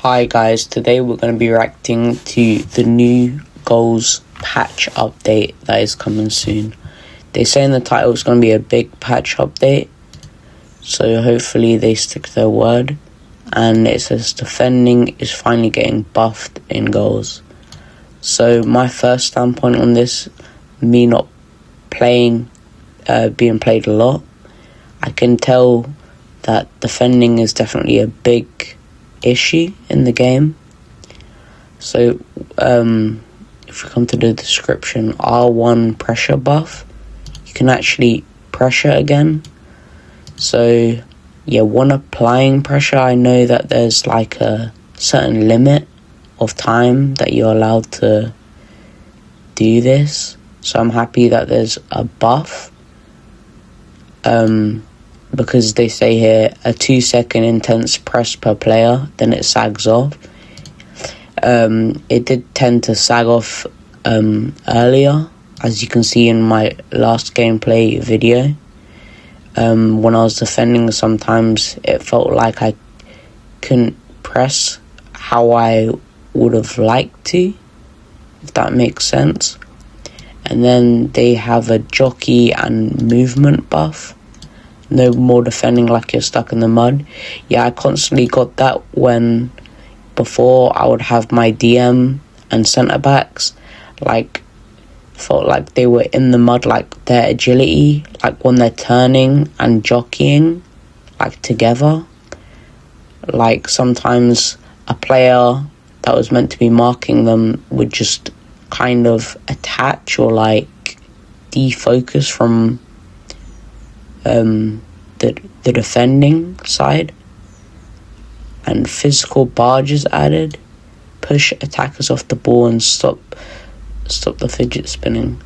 Hi guys, today we're going to be reacting to the new goals patch update that is coming soon. They say in the title it's going to be a big patch update, so hopefully they stick to their word. And it says defending is finally getting buffed in goals. So my first standpoint on this, me not playing, being played a lot, I can tell that defending is definitely a big issue in the game. So if we come to the description, R1 pressure buff, you can actually pressure again. So yeah, when applying pressure, I know that there's like a certain limit of time that you're allowed to do this, so I'm happy that there's a buff, because they say here a 2-second intense press per player, then it sags off. It did tend to sag off earlier, as you can see in my last gameplay video. When I was defending, sometimes it felt like I couldn't press how I would have liked to, if that makes sense. And then they have a jockey and movement buff. No more defending like you're stuck in the mud. Yeah, I constantly got that when before I would have my DM and centre backs, like, felt like they were in the mud, like their agility, like when they're turning and jockeying, like together. Like sometimes a player that was meant to be marking them would just kind of attach or like defocus from the defending side. And physical barges added, push attackers off the ball and stop the fidget spinning.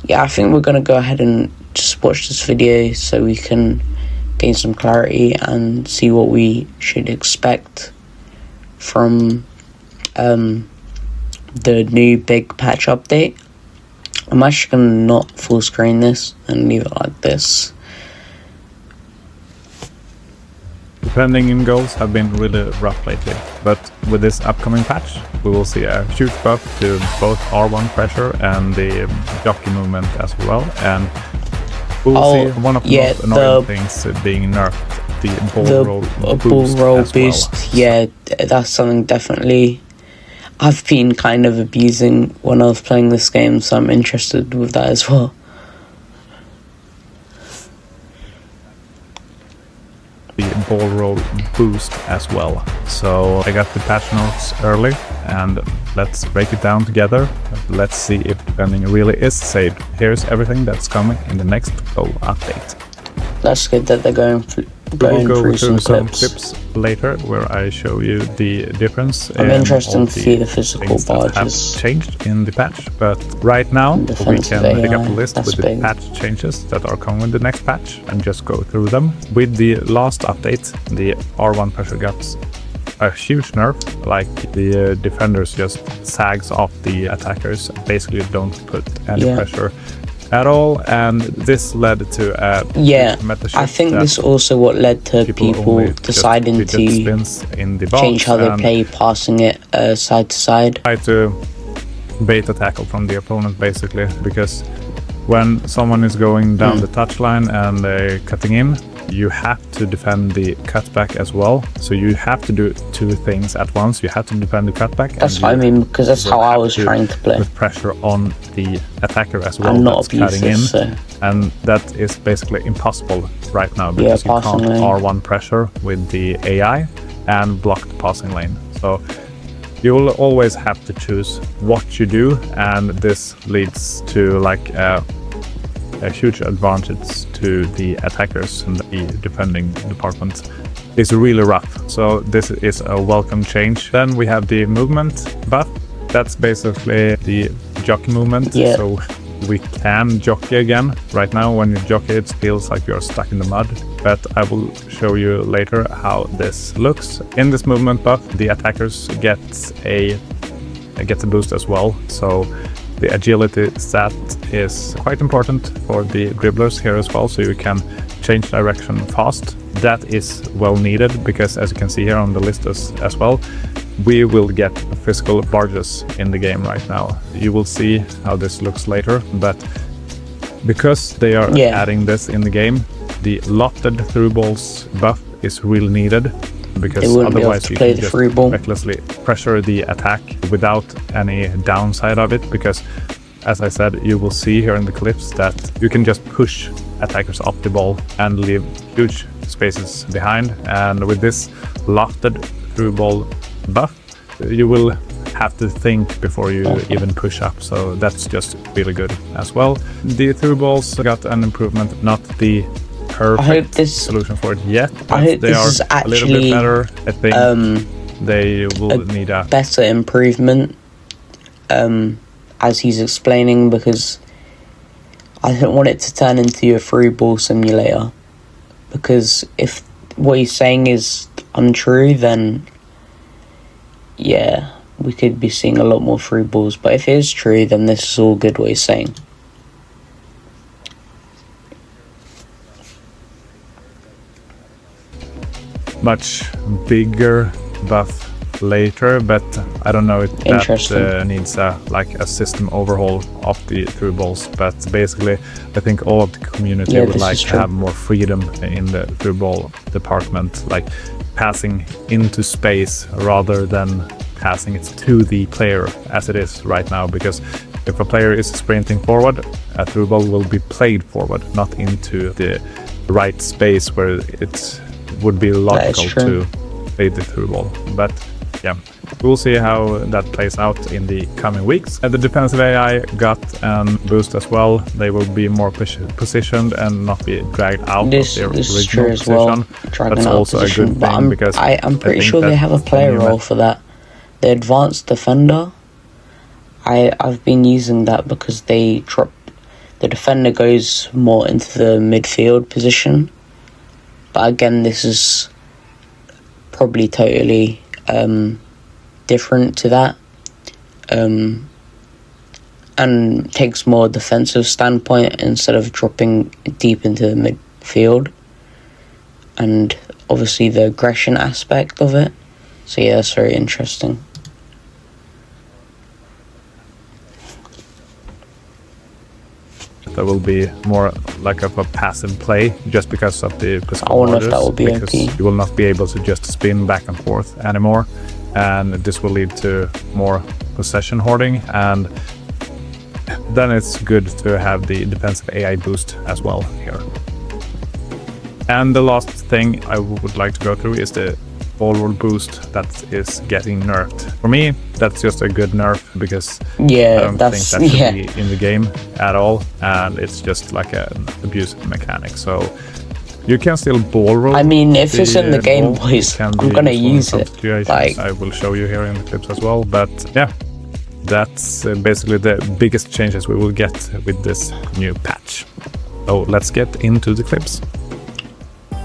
Yeah, I think we're gonna go ahead and just watch this video so we can gain some clarity and see what we should expect from the new big patch update. I'm actually gonna not full screen this and leave it like this. Defending in goals have been really rough lately, but with this upcoming patch we will see a huge buff to both R1 pressure and the jockey movement as well, and we will see one of the most annoying things being nerfed, the ball roll boost. Well. Yeah, that's something definitely I've been kind of abusing when I was playing this game, so I'm interested with that as well. The ball roll boost as well. So I got the patch notes early and let's break it down together. Let's see if defending really is saved. Here's everything that's coming in the next goal update. That's good that they're going We'll go through some clips later where I show you the difference. I'm interested to see the physical barges have changed in the patch, but right now we can pick up a list with the patch changes that are coming with the next patch and just go through them. With the last update, the R1 pressure got a huge nerf, like the defenders just sags off the attackers, basically don't put any pressure at all, and this led to a meta shift. I think this also what led to people deciding to in the change how they play, passing it side to side. Try to bait a tackle from the opponent basically, because when someone is going down the touchline and they're cutting in, you have to defend the cutback as well. So you have to do two things at once. You have to defend the cutback. That's what I mean, because that's how I was trying to play. With pressure on the attacker as well. I'm not abusive, so. And that is basically impossible right now, because you can't R1 pressure with the AI and block the passing lane. So you will always have to choose what you do, and this leads to like a huge advantage to the attackers, and the defending department is really rough. So this is a welcome change. Then we have the movement buff. That's basically the jockey movement. So we can jockey again. Right now when you jockey it feels like you're stuck in the mud, but I will show you later how this looks. In this movement buff, the attackers get a boost as well. So the agility stat is quite important for the dribblers here as well, so you can change direction fast. That is well needed, because as you can see here on the list as well, we will get physical barges in the game right now. You will see how this looks later, but because they are adding this in the game, the Lofted through balls buff is really needed, because otherwise you can just recklessly pressure the attack without any downside of it, because as I said, you will see here in the clips that you can just push attackers up the ball and leave huge spaces behind, and with this Lofted through ball buff you will have to think before you even push up, so that's just really good as well. The through balls got an improvement, not the perfect solution for it yet, but they are a little bit better. I think they will need a better improvement, as he's explaining, because I don't want it to turn into a through ball simulator, because if what he's saying is untrue, then yeah, we could be seeing a lot more through balls. But if it is true, then this is all good what he's saying. Much bigger buff later, but I don't know if that needs a system overhaul of the through balls. But basically, I think all of the community would like to have more freedom in the through ball department, like passing into space rather than passing it to the player as it is right now, because if a player is sprinting forward, a through ball will be played forward, not into the right space where it would be logical to play the through ball. But yeah, we'll see how that plays out in the coming weeks. And the defensive AI got a boost as well. They will be more positioned and not be dragged out of their original position. That's also a good thing, because I'm pretty sure they have a player role for that. The advanced defender, I've been using that because they drop the defender goes more into the midfield position. But again, this is probably totally different to that, and takes more defensive standpoint instead of dropping deep into the midfield, and obviously the aggression aspect of it. So yeah, that's very interesting. There will be more like of a passive play just because of the I wonder if that will be OP. You will not be able to just spin back and forth anymore, and this will lead to more possession hoarding, and then it's good to have the defensive AI boost as well here. And the last thing I would like to go through is the forward boost that is getting nerfed. For me, that's just a good nerf, because I don't think that should be in the game at all, and it's just like an abusive mechanic. So you can still ball roll. I mean, if it's in the game, boys, I'm gonna use it. Like, I will show you here in the clips as well. But yeah, that's basically the biggest changes we will get with this new patch. So let's get into the clips.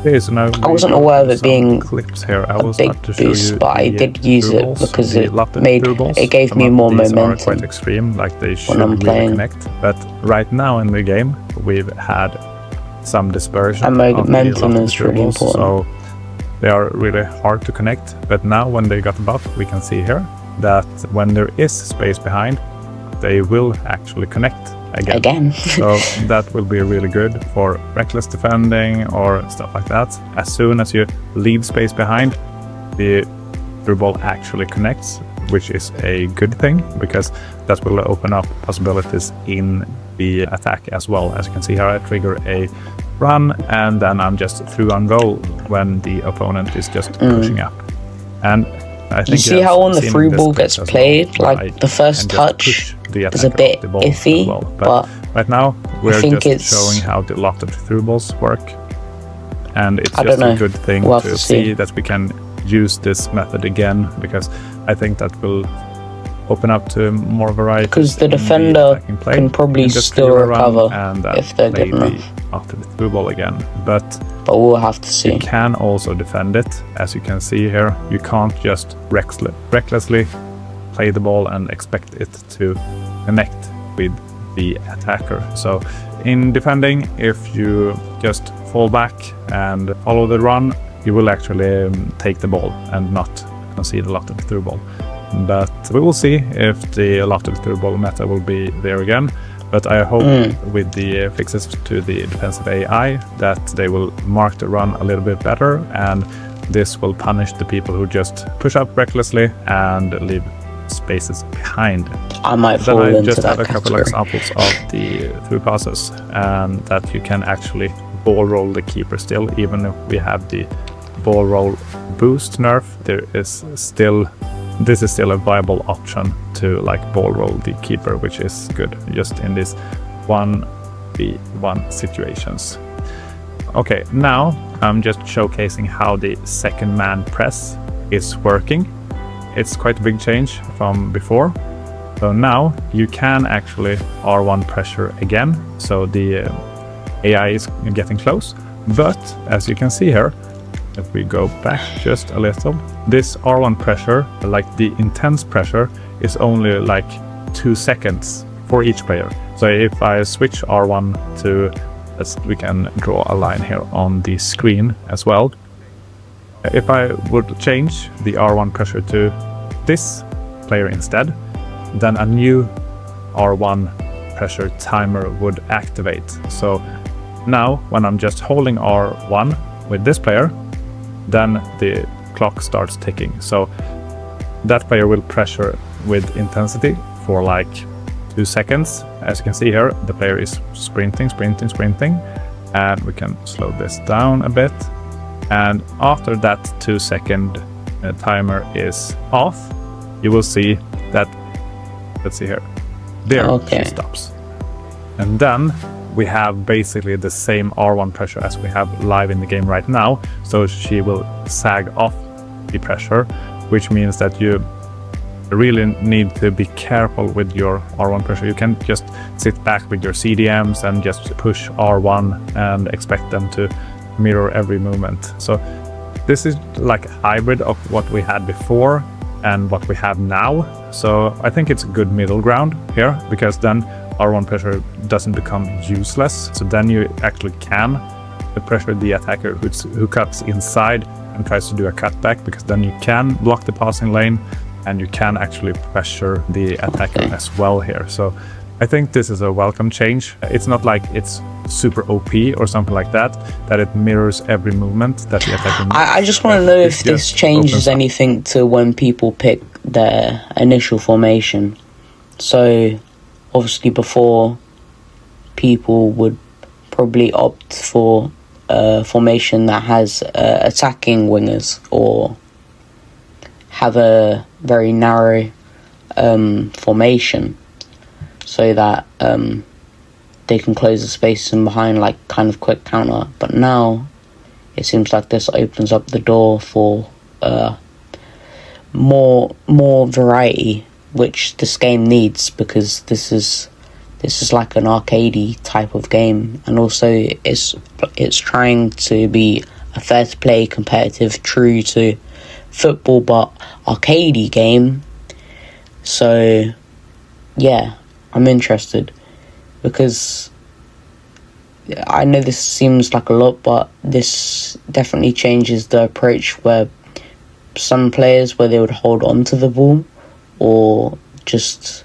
I wasn't aware of it being clips here. a big boost, but I did use it because it gave me more momentum. Are quite extreme, like they should really connect. But right now in the game, we've had some dispersion. And momentum is really important. So they are really hard to connect. But now when they got a buff, we can see here that when there is space behind, they will actually connect again. So that will be really good for reckless defending or stuff like that. As soon as you leave space behind, the through ball actually connects, which is a good thing, because that will open up possibilities in the attack as well. As you can see here, I trigger a run, and then I'm just through on goal when the opponent is just pushing up. And I think you see how when the through ball gets played, like the first touch is a bit iffy, but right now we're just showing how the Lofted through balls work, and it's just a good thing to see that we can use this method again, because I think that will open up to more variety. Because the defender can probably still recover if they're good enough after the through ball again, but we'll have to see. You can also defend it, as you can see here. You can't just recklessly play the ball and expect it to connect with the attacker. So in defending, if you just fall back and follow the run, you will actually take the ball and not concede a Lofted through ball. But we will see if the Lofted through ball meta will be there again. But I hope with the fixes to the defensive AI that they will mark the run a little bit better, and this will punish the people who just push up recklessly and leave spaces behind. I might fall into that. Then I just have a couple category. examples of the through passes, and that you can actually ball roll the keeper still, even if we have the ball roll boost nerf. This is still a viable option to like ball roll the keeper, which is good just in these 1v1 situations. Okay, now I'm just showcasing how the second man press is working. It's quite a big change from before. So now you can actually R1 pressure again. So the AI is getting close. But as you can see here, if we go back just a little, this R1 pressure, like the intense pressure, is only like 2 seconds for each player. So if I switch R1 to, we can draw a line here on the screen as well. If I would change the R1 pressure to this player instead, then a new R1 pressure timer would activate. So now when I'm just holding R1 with this player, then the clock starts ticking. So that player will pressure with intensity for like 2 seconds. As you can see here, the player is sprinting, and we can slow this down a bit. And after that 2 second timer is off, you will see that, let's see here, there she stops. And then we have basically the same R1 pressure as we have live in the game right now. So she will sag off the pressure, which means that you really need to be careful with your R1 pressure. You can't just sit back with your CDMs and just push R1 and expect them to mirror every movement. So this is like a hybrid of what we had before and what we have now. So I think it's a good middle ground here, because then R1 pressure doesn't become useless. So then you actually can pressure the attacker who cuts inside and tries to do a cutback, because then you can block the passing lane and you can actually pressure the attacker as well here. So I think this is a welcome change. It's not like it's super OP or something like that it mirrors every movement that the attacker makes. I just want to know if this changes anything to when people pick their initial formation. So obviously before, people would probably opt for a formation that has attacking wingers, or have a very narrow formation, so that they can close the space in behind, like kind of quick counter. But now it seems like this opens up the door for more variety, which this game needs, because this is like an arcadey type of game, and also it's trying to be a fair to play, competitive, true to football but arcadey game. So yeah, I'm interested, because I know this seems like a lot, but this definitely changes the approach, where some players, where they would hold on to the ball or just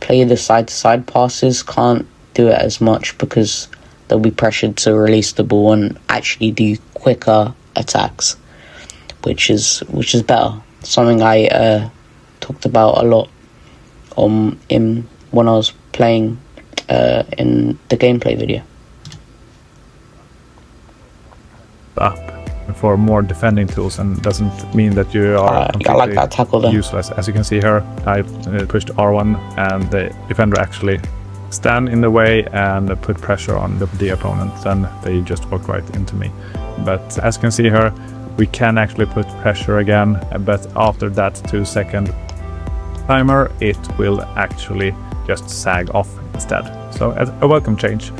play the side-to-side passes, can't do it as much, because they'll be pressured to release the ball and actually do quicker attacks, which is better. Something I talked about a lot when I was playing in the gameplay video. Up for more defending tools, and doesn't mean that you are completely I like that tackle there. Useless. As you can see here, I pushed R1 and the defender actually stand in the way and put pressure on the opponent, and they just walk right into me. But as you can see here, we can actually put pressure again, but after that 2 second timer, it will actually just sag off instead. So a welcome change.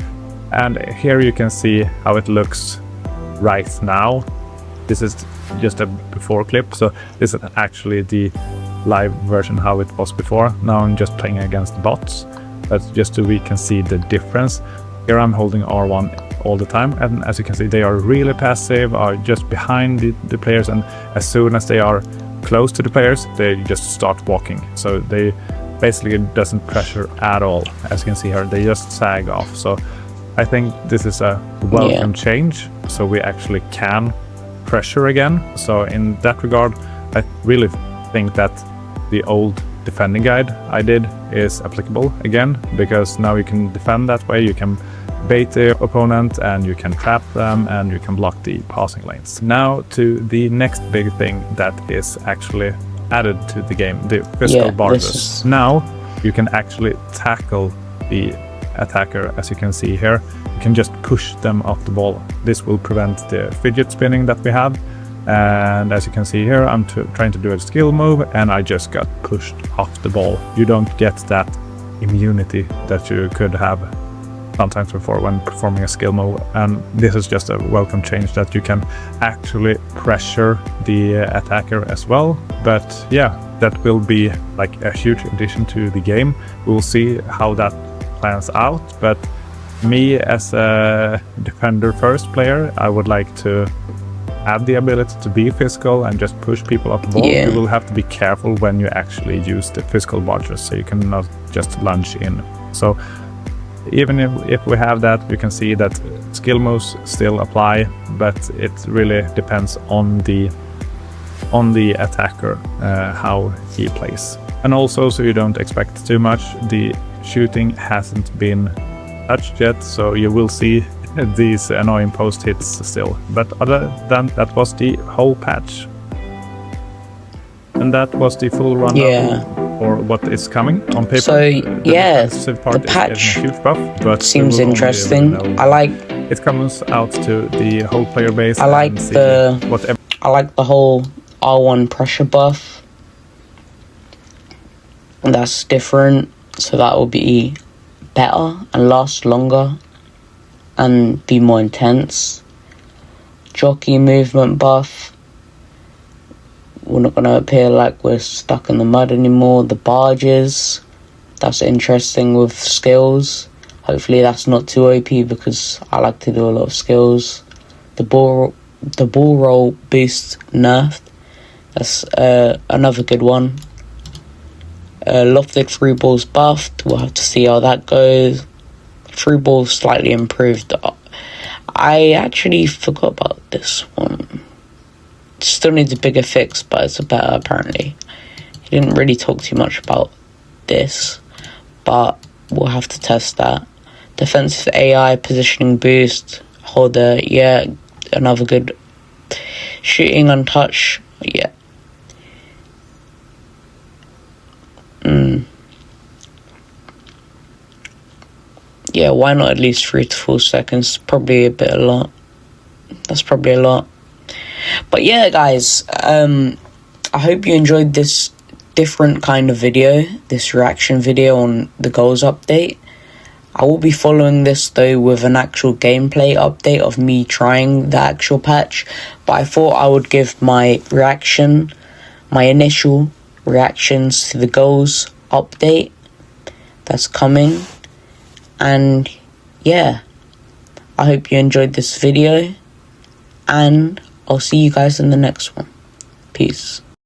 And here you can see how it looks right now. This is just a before clip, so this is actually the live version how it was before. Now I'm just playing against bots, but just so we can see the difference. Here I'm holding R1 all the time, and as you can see, they are really passive, are just behind the players, and as soon as they are close to the players, they just start walking. So they basically doesn't pressure at all. As you can see here, they just sag off. So I think this is a welcome change. So we actually can pressure again. So in that regard, I really think that the old defending guide I did is applicable again, because now you can defend that way. You can bait the opponent and you can trap them and you can block the passing lanes. Now to the next big thing that is actually added to the game, the physical barges. Now you can actually tackle the attacker. As you can see here, you can just push them off the ball. This will prevent the fidget spinning that we have. And as you can see here, I'm trying to do a skill move and I just got pushed off the ball. You don't get that immunity that you could have sometimes before when performing a skill move, and this is just a welcome change that you can actually pressure the attacker as well. But yeah, that will be like a huge addition to the game. We'll see how that plans out, but me as a defender first player, I would like to have the ability to be physical and just push people off the ball. You will have to be careful when you actually use the physical barges, so you cannot just lunge in. So even if we have that, you can see that skill moves still apply, but it really depends on the attacker, how he plays. And also, so you don't expect too much, the shooting hasn't been touched yet, so you will see these annoying post hits still. But other than that was the whole patch. And that was the full rundown for what is coming on paper. So the patch is a huge buff, but seems interesting. It comes out to the whole player base. I like the whole R1 pressure buff. And that's different, so that will be better and last longer and be more intense. Jockey movement buff. We're not going to appear like we're stuck in the mud anymore. The barges, that's interesting with skills. Hopefully that's not too OP because I like to do a lot of skills. The ball roll boost nerfed. That's another good one. Lofted through balls buffed. We'll have to see how that goes. Through balls slightly improved. I actually forgot about this one. Still needs a bigger fix, but it's better apparently. He didn't really talk too much about this, but we'll have to test that. Defensive AI positioning boost. Holder, another good. Shooting untouched, why not at least 3 to 4 seconds? Probably a lot. That's probably a lot. But yeah, guys, I hope you enjoyed this different kind of video, this reaction video on the goals update. I will be following this though with an actual gameplay update of me trying the actual patch, but I thought I would give my initial reactions to the goals update that's coming. And yeah, I hope you enjoyed this video, and I'll see you guys in the next one. Peace.